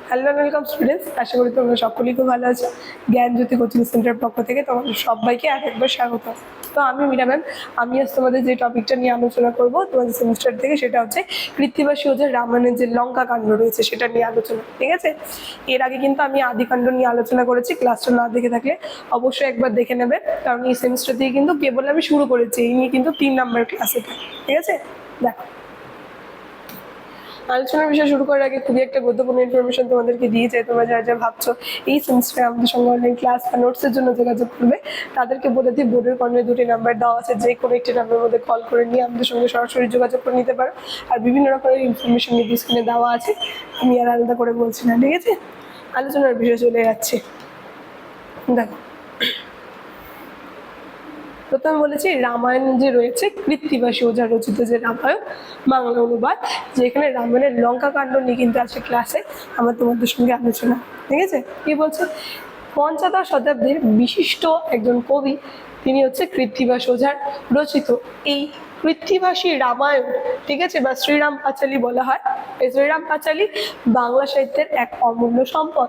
Hello welcome students, আশা করি তোমরা সকলেই খুব ভালো আছো। জ্ঞানজ্যোতি কোচিং সেন্টারের পক্ষ থেকে তোমাদের সবাইকে আরেকবার স্বাগত। তো আমি মীরা ম্যাম, আমি আজ তোমাদের যে টপিকটা নিয়ে আলোচনা করবো তোমাদের সেমিস্টার থেকে, সেটা হচ্ছে কৃত্তিবাসী ও যে রামায়ণের যে লঙ্কা কাণ্ড রয়েছে সেটা নিয়ে আলোচনা। ঠিক আছে, এর আগে কিন্তু আমি আদিকাণ্ড নিয়ে আলোচনা করেছি, ক্লাসটা না দেখে থাকলে অবশ্যই একবার দেখে নেবে, কারণ এই সেমিস্টার থেকে কিন্তু কেবল আমি শুরু করেছি, এই নিয়ে কিন্তু 3 নম্বর ক্লাস এটা। ঠিক আছে, দেখো আলোচনার বিষয় শুরু করার আগে খুবই একটা গুরুত্বপূর্ণ ইনফরমেশন তোমাদেরকে দিয়ে যায়। তোমরা যারা যা ভাবছো এই সেমিস্টারে আমাদের সঙ্গে অনলাইন ক্লাস বা নোটসের জন্য যোগাযোগ করবে, তাদেরকে বলে দিই বোর্ডের কর্নারে 2টি নাম্বার দেওয়া আছে, যে কোনো একটি নাম্বারের মধ্যে কল করে নিয়ে আমাদের সঙ্গে সরাসরি যোগাযোগ করে নিতে পারো। আর বিভিন্ন রকমের ইনফরমেশন নিয়ে স্ক্রিনে দেওয়া আছে, আমি আর আলাদা করে বলছি না। ঠিক আছে, আলোচনার বিষয় চলে যাচ্ছে। দেখো, প্রথমে বলেছি রামায়ণ যে রয়েছে কৃত্তিবাসী ওঝা রচিত যে রামায়ণ বাংলা অনুবাদ, যেখানে রামায়ণের লঙ্কা কাণ্ড নিয়ে কিন্তু আছে ক্লাসে আমার তোমাদের সঙ্গে আলোচনা। ঠিক আছে, কি বলছে, পঞ্চদশ শতাব্দীর বিশিষ্ট একজন কবি, তিনি হচ্ছে কৃত্তিবাসী ওঝার রচিত এই কৃত্তিবাসী রামায়ণ, ঠিক আছে, বা শ্রীরাম পাঁচালী বলা হয়। এই শ্রীরাম পাঁচালী বাংলা সাহিত্যের এক অমূল্য সম্পদ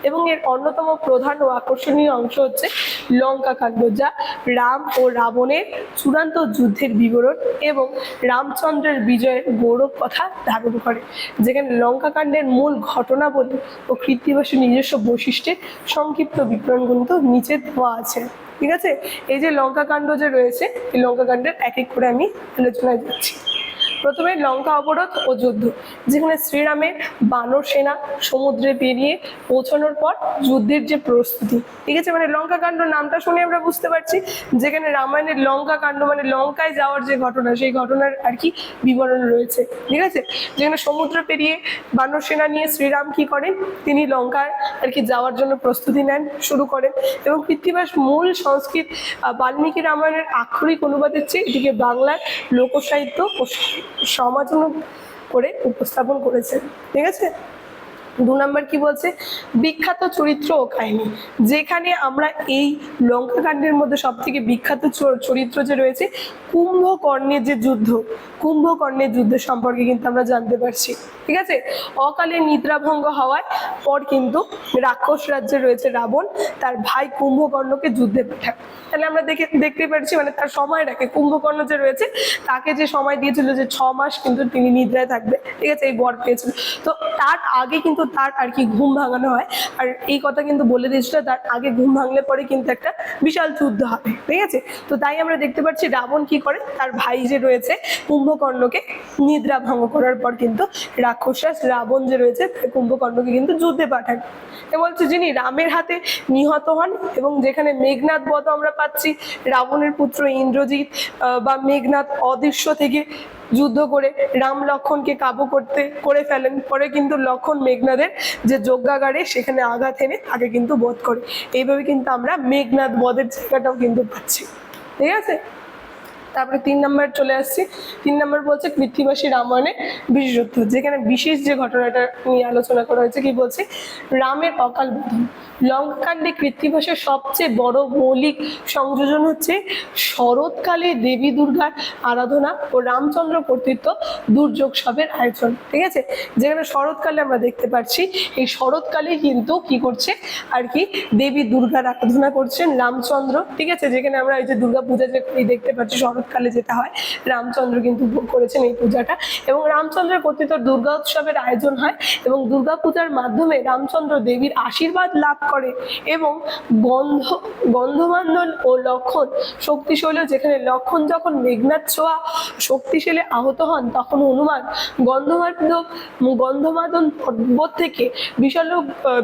এবং এর অন্যতম প্রধান ও আকর্ষণীয় অংশ হচ্ছে লঙ্কা কাণ্ড, যা রাম ও রাবণের চূড়ান্ত যুদ্ধের বিবরণ এবং রামচন্দ্রের বিজয়ের গৌরব কথা ধারণ করে, যেখানে লঙ্কা কাণ্ডের মূল ঘটনাবলী ও কৃত্তিবাসীর নিজস্ব বৈশিষ্ট্যের সংক্ষিপ্ত বিবরণ কিন্তু নিচে দেওয়া আছে। ঠিক আছে, এই যে লঙ্কা কাণ্ড যে রয়েছে, এই লঙ্কা কাণ্ডের এক এক করে আমি আলোচনায় যাচ্ছি। প্রথমে লঙ্কা অবরোধ ও যুদ্ধ, যেখানে শ্রীরামের বানর সেনা সমুদ্রে পেরিয়ে পৌঁছানোর পর যুদ্ধের যে প্রস্তুতি। ঠিক আছে, মানে লঙ্কা কাণ্ড নামটা শুনে আমরা বুঝতে পারছি, যেখানে রামায়ণের লঙ্কা কাণ্ড মানে লঙ্কায় যাওয়ার যে ঘটনা, সেই ঘটনার আর কি বিবরণ রয়েছে। ঠিক আছে, যেখানে সমুদ্র পেরিয়ে বানর সেনা নিয়ে শ্রীরাম কি করেন, তিনি লঙ্কার আর কি যাওয়ার জন্য প্রস্তুতি নেন, শুরু করেন। এবং কৃত্তিবাস মূল সংস্কৃত বাল্মীকি রামায়ণের আক্ষরিক অনুবাদের চেয়ে এটিকে বাংলার লোকসাহিত্য ও সমাজনক করে উপস্থাপন করেছেন। ঠিক আছে, 2 নম্বর কি বলছে, বিখ্যাত চরিত্র ও কাহিনী, যেখানে আমরা এই লঙ্কা কাণ্ডের মধ্যে সব থেকে বিখ্যাত চরিত্র যে রয়েছে কুম্ভকর্ণের যে যুদ্ধ, কুম্ভকর্ণের যুদ্ধের সম্পর্কে কিন্তু আমরা জানতে পারছি। ঠিক আছে, অকালে নিদ্রাভঙ্গ হওয়ার পর কিন্তু রাক্ষস রাজ্যে রয়েছে রাবণ তার ভাই কুম্ভকর্ণকে যুদ্ধে পাঠায়। তাহলে আমরা দেখতে পাচ্ছি, মানে তার সময় রাখে, কুম্ভকর্ণ যে রয়েছে তাকে যে সময় দিয়েছিল যে 6 মাস কিন্তু তিনি নিদ্রায় থাকবে। ঠিক আছে, এই বর পেয়েছিল। তো তার আগে কিন্তু তার আর কি ঘুম ভাঙানো হয়, আর এই কথা কিন্তু বলে দিয়েছিল তার আগে ঘুম ভাঙলে পরে কিন্তু একটা বিশাল যুদ্ধ হবে। ঠিক আছে, তো তাই আমরা দেখতে পাচ্ছি রাবণ কি করে, তার ভাই যে রয়েছে কুম্ভকর্ণকে নিদ্রা ভঙ্গ করার পর কিন্তু রাক্ষসরাজ রাবণ যে রয়েছে কুম্ভকর্ণকে কিন্তু যুদ্ধে পাঠান। এ বলছে যিনি রামের হাতে নিহত হন, এবং যেখানে মেঘনাদ বধ আমরা পাচ্ছি, রাবণের পুত্র ইন্দ্রজিৎ বা মেঘনাদ অদৃশ্য থেকে যুদ্ধ করে রাম লক্ষণকে কাবু করে ফেলেন। পরে কিন্তু লক্ষণ মেঘনাদের যে যজ্ঞাগারে সেখানে আঘাত এনে তাকে কিন্তু বধ করে। এইভাবে কিন্তু আমরা মেঘনাদ বধের জায়গাটাও কিন্তু পাচ্ছি। ঠিক আছে, তারপরে 3 নম্বর চলে আসছি। 3 নম্বর বলছে কৃত্তিবাসী রামায়ণের বিশেষত্ব, যেখানে বিশেষ যে ঘটনাটা নিয়ে আলোচনা করা হয়েছে, কি বলছে, রামের অকাল বোধন। লঙ্কাকাণ্ডে কৃত্তিবাসের সবচেয়ে বড় মৌলিক সংযোজন হচ্ছে শরৎকালে দেবী দুর্গার আরাধনা ও রামচন্দ্র কর্তৃত্ব দুর্যোগসবের আয়োজন। ঠিক আছে, যেখানে শরৎকালে আমরা দেখতে পাচ্ছি, এই শরৎকালে কিন্তু কি করছে আর কি দেবী দুর্গার আরাধনা করছেন রামচন্দ্র। ঠিক আছে, যেখানে আমরা এই যে দুর্গা পূজা যে দেখতে পাচ্ছি শরৎকালে যেটা হয়, রামচন্দ্র কিন্তু করেছেন এই পূজাটা, এবং রামচন্দ্রের কর্তৃত্ব দুর্গা উৎসবের আয়োজন হয়, এবং দুর্গা পূজার মাধ্যমে রামচন্দ্র দেবীর আশীর্বাদ লাভ করে, এবং গন্ধমাদন ও লক্ষণ শক্তিশালী, যেখানে লক্ষণ যখন মেঘনাদ ছোঁয়া শক্তিশালী আহত হন, তখন হনুমান গন্ধমাদন পর্বত থেকে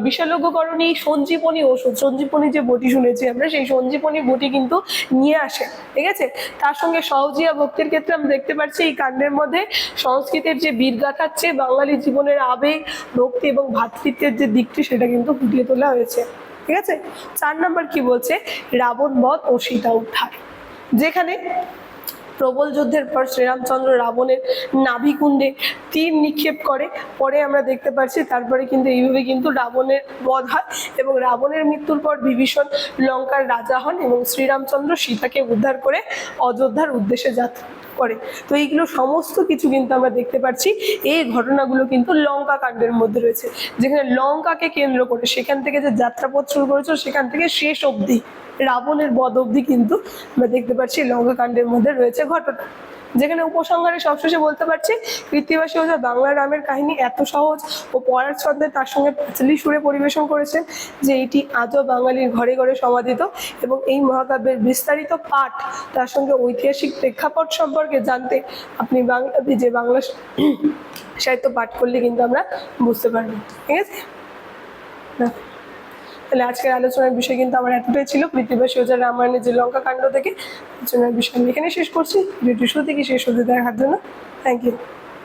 বিশালজ্ঞকরণী সঞ্জীবনী ওষুধ, সঞ্জীবনী যে বটি শুনেছি আমরা, সেই সঞ্জীবনী বটি কিন্তু নিয়ে আসে। ঠিক আছে, তার সঙ্গে সহজিয়া ভক্তির ক্ষেত্রে আমরা দেখতে পাচ্ছি এই কাণ্ডের মধ্যে সংস্কৃতের যে বীরগাথার চেয়ে বাঙালি জীবনের আবেগ, ভক্তি এবং ভ্রাতৃত্বের যে দিকটি সেটা কিন্তু ফুটিয়ে তোলা হয়েছে। ঠিক আছে, 4 নম্বর কি বলছে, রাবণ বধ ও সীতা উদ্ধার, যেখানে প্রবল যুদ্ধের পর শ্রীরামচন্দ্র রাবণের নাভিকুণ্ডে তীর নিক্ষেপ করে। পরে আমরা দেখতে পাচ্ছি তারপরে কিন্তু এইভাবে কিন্তু রাবণের বধ হয়, এবং রাবণের মৃত্যুর পর বিভীষণ লঙ্কার রাজা হন, এবং শ্রীরামচন্দ্র সীতাকে উদ্ধার করে অযোধ্যার উদ্দেশ্যে যাত্রা করে। তো এইগুলো সমস্ত কিছু কিন্তু আমরা দেখতে পাচ্ছি, এই ঘটনাগুলো কিন্তু লঙ্কা কাণ্ডের মধ্যে রয়েছে, যেখানে লঙ্কাকে কেন্দ্র করে সেখান থেকে যে যাত্রাপথ শুরু করেছিল সেখান থেকে শেষ অবধি রাবণের বধ অবধি কিন্তু আমরা দেখতে পাচ্ছি লঙ্কা কাণ্ডের মধ্যে রয়েছে ঘটনা। যেখানে উপসংহারে সবশেষে বলতে পারছি, কৃত্তিবাসী ওঝা বাংলা রামের কাহিনী এত সহজ ও পড়ার ছন্দে তার সঙ্গে পাঁচালী সুরে পরিবেশন করেছেন যে এটি আজও বাঙালির ঘরে ঘরে সমাদিত, এবং এই মহাকাব্যের বিস্তারিত পাঠ তার সঙ্গে ঐতিহাসিক প্রেক্ষাপট সম্পর্কে জানতে আপনি বাংলা সাহিত্য পাঠ করলে কিন্তু আমরা বুঝতে পারবো। ঠিক আছে, তাহলে আজকের আলোচনার বিষয় কিন্তু আমার এতটাই ছিল, কৃত্তিবাসী ওঝার রামায়ণের যে লঙ্কা কাণ্ড থেকে আলোচনার বিষয় আমি এখানে শেষ করছি। ভিডিওটি শুরু থেকে শেষ হতে দেখার জন্য থ্যাংক ইউ।